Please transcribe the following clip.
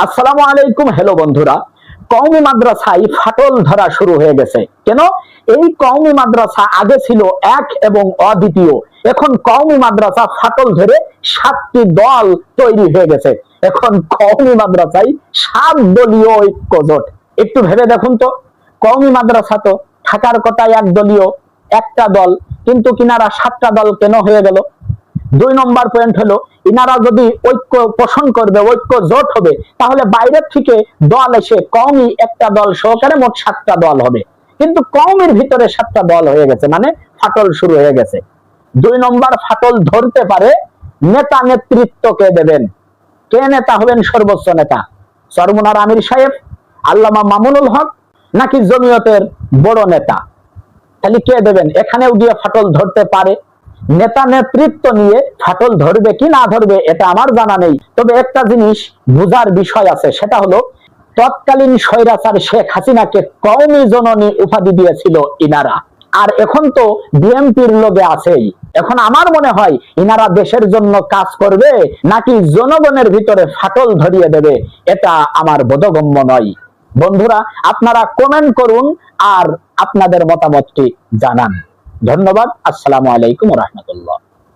আসসালামু আলাইকুম। হ্যালো বন্ধুরা, কওমি মাদ্রাসায় ফাটল ধরা শুরু হয়ে গেছে। কেন? এই কওমি মাদ্রাসা আগে ছিল এক এবং অদ্বিতীয়, এখন কওমি মাদ্রাসা ফাটল ধরে 7টি দল তৈরি হয়ে গেছে। এখন কওমি মাদ্রাসায় 7 দলীয় ঐক্য জোট। একটু ভেবে দেখুন তো, কওমি মাদ্রাসা তো থাকার কথা এক দলীয় একটা দল, কিন্তু কিনারা 7টা দল কেন হয়ে গেল? 2 নম্বর পয়েন্ট হলো, ইনারা যদি ঐক্য পোষণ করবে, ঐক্য জোট হবে, তাহলে বাইরের থেকে দল এসে কওমি একটা দল সহকারে মোট 7টা দল হবে। কিন্তু কওমির ভিতরে 7টা দল হয়ে গেছে, মানে ফাটল শুরু হয়ে গেছে। 2 নম্বর ফাটল ধরতে পারে নেতা নেতৃত্ব কে দেবেন? কে নেতা হবেন? সর্বোচ্চ নেতা চরমুনার আমির সাহেব, আল্লামা মামুনুল হক, নাকি জমিয়তের বড় নেতা? তাহলে কে দেবেন? এখানেও গিয়ে ফাটল ধরতে পারে। নেতা নেতৃত্ব নিয়ে ফাটল ধরবে কি না ধরবে এটা আমার জানা নেই, তবে একটা জিনিস বুঝার বিষয় আছে, সেটা হলো তৎকালীন স্বৈরাচার শেখ হাসিনাকে কওমি জননী উপাধি দিয়েছিল ইনারা, আর এখন তো বিএনপির লোকে আছেই। এখন আমার মনে হয় ইনারা দেশের জন্য কাজ করবে নাকি জনগণের ভিতরে ফাটল ধরিয়ে দেবে, এটা আমার বোধগম্য নয়। বন্ধুরা, আপনারা কমেন্ট করুন আর আপনাদের মতামতটি জানান। ধন্যবাদ। আসসালামু আলাইকুম ওয়া রাহমাতুল্লাহ।